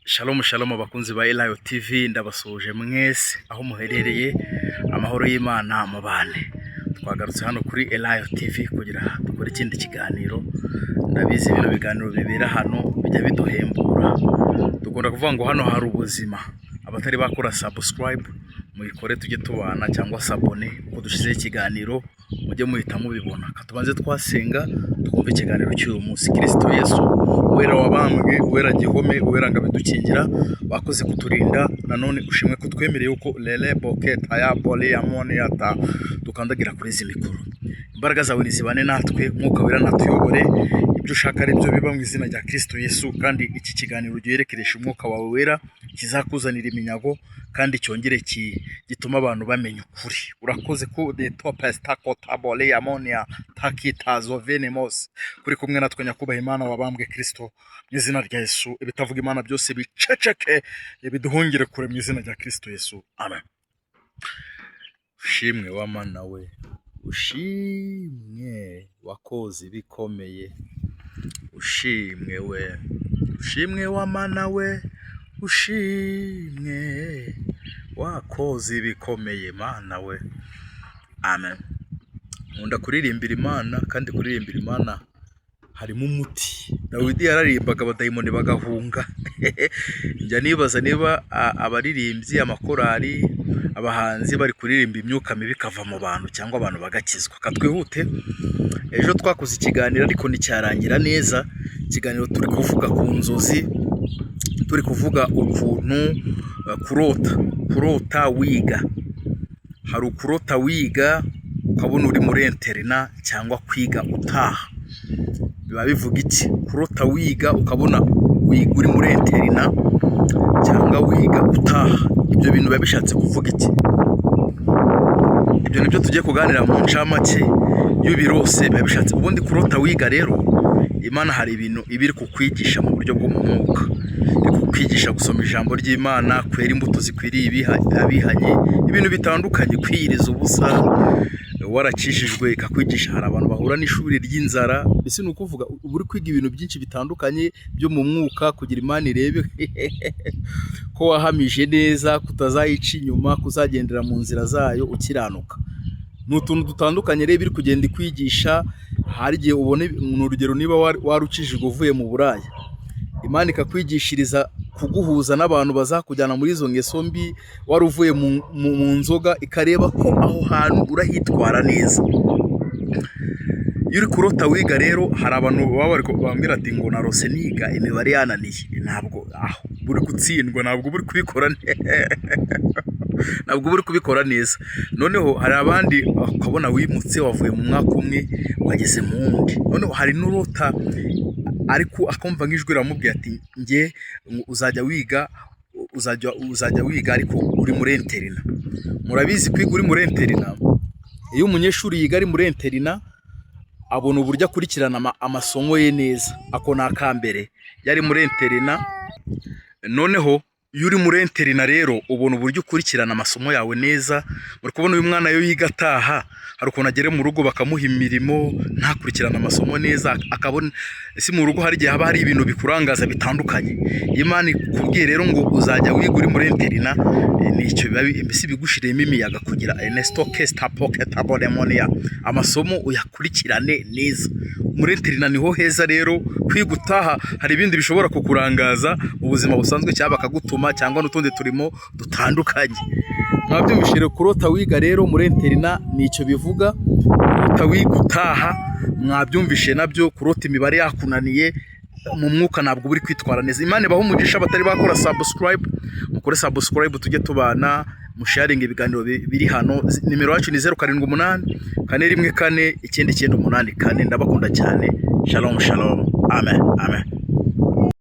Shalom shalom abakunzi ba Elayo TV, ndabasuje mwese aho muherereye, amahoro y'Imana mubane. Twagarutse hano kuri Elayo TV kugira dukore ikindi kiganiro. Ndabizi bino biganiro bibera hano bijya biduhembura. Dukunda kuvuga ngo hano hari ubuzima. Abatari bakora subscribe muyikore tujye tubana, cyangwa sabone uko dushize ikiganiro mujye muhita mubibona. Katubanze twasenga twumve ikiganiro cy'uyu munsi. Kristo Yesu wera wabambwe, wera gihome, wera ngabidukingira, bakoze kuturinda, nanone ushimwe kutwemereye uko lele boket aya bole ya mone yata dukandagira kuri izi mikoro. Imbaraga zawe nizibane natwe, mwuka wera natuyobore, ibyo ushaka ari byo biba mu izina rya Kristo Yesu. Kandi iki kiganiro giherekeresha umwuka wawe wera, kizakuzanira iminyago kandi cyongere gituma abantu bamenya ukuri. Urakoze ko de topes takotable ya monia takitazo venemos kuri kumwe natwe, nyakubaha Imana wabambwe Kristo, mu izina rya Yesu. Ibitavuga Imana byose biceceke, biduhungire kure mu izina rya Kristo Yesu, amen. Ushimwe wa Mana we, ushimwe wakoze bikomeye, ushimwe we, ushimwe wa Mana we, ushimwe wakoze bikomeye Mana we, amen. Nkunda kuririmbira Imana, kandi kuririmbira Imana harimo umuti. Dawidi yararimbaga abadayimoni bagahunga. Njya nibaza niba abaririmbyi, amakorari, abahanzi bari kuririmba imyuka mibi kava mu bantu, cyangwa abantu bagakizwa. Katwihute, ejo twakoze ikiganiro ariko nticyarangira neza. Ikiganiro turi kuvuga ku nzozi, turi kuvuga ukuntu kurota wiga. Hari ukurota wiga ukabona uri muri interina, cyangwa kwiga utaha. Biba bivuga iki? Kurota wiga ukabona uri muri interina cyangwa wiga utaha, ibyo bintu biba bishatse kuvuga iki? Ibyo nibyo tugiye kuganira mu ncamake y'ubirose biba bishatse. Ubundi kurota wiga rero, Imana hari ibintu ibiri kukwigisha mu buryo bwo mu mwuka. Iri kukwigisha gusoma ijambo ry'Imana, kwera imbuto zikwiriye abihanye, ibintu bitandukanye, kwiyiriza ubusa, warakijijwe ikakwigisha. Hari abantu bahura n'ishuri ry'inzara, mbese ni ukuvuga uri kwiga ibintu byinshi bitandukanye byo mu mwuka, kugira Imana irebe ko wahamije neza, kutazayica inyuma, kuzagendera mu nzira zayo ukiranuka. Ni utuntu dutandukanye rero biri kugenda ikwigisha. Hari igihe ubone urugero, niba warukijijwe uvuye mu buraya, Imana ikakwigishiriza kuguhuza n'abantu bazakujyana muri izo ngeso mbi. Wari uvuye mu nzoga, ikareba ko aho hantu urahitwara neza. Iyo uri kurota wiga rero, hari abantu baba bari kubambwira ati ngo narose niga imibare yananiye. Ntabwo aho buri gutsindwa, ntabwo buri kubikora ntabwo buri kubikora neza. Noneho hari abandi ukabona wimutse, wavuye mu mwaka umwe wageze mu wundi. Noneho hari n'urota ariko akumva nk'ijwi ramubwiye ati nge uzajya wiga ariko uri muri interina. Murabizi kwiga uri muri interina, iyo umunyeshuri yiga ari muri interina abona uburyo akurikirana amasomo ye neza. Ako ni akambere, yari muri interina. Noneho iyo uri muri interina rero ubona uburyo ukurikirana amasomo yawe neza. Muri kubona uyu mwana yo yiga ataha, hari ukuntu agere mu rugo bakamuha imirimo ntakurikirana amasomo neza, akabona ese mu rugo hari igihe haba hari ibintu bikurangaza bitandukanye. Imana ikubwiye rero ngo uzajya wiga uri muri interina, nicyo mbese bigushiremo imiyaga kugira Ernesto Kesta Pocket Abodemonia amasomo uyakurikirane neza. Muri interina niho heza rero. Kwiga utaha hari ibindi bishobora kukurangaza mu buzima busanzwe, cyangwa bakagutuma, cyangwa n'utundi turimo dutandukanye. Mwabyumvishije kurota wiga rero muri interina nicyo bivuga. Kurota wiga utaha mwabyumvishe nabyo. Kurota imibare yakunaniye mu mwuka ntabwo buri kwitwara neza. Imana ibaho umugisha abatari bakora subscribe, mukore subscribe tujye tubana, musharinga ibiganiro biri hano. Nimero yacu ni 078 414 998. Ndabakunda cyane. Shalom shalom, amen amen.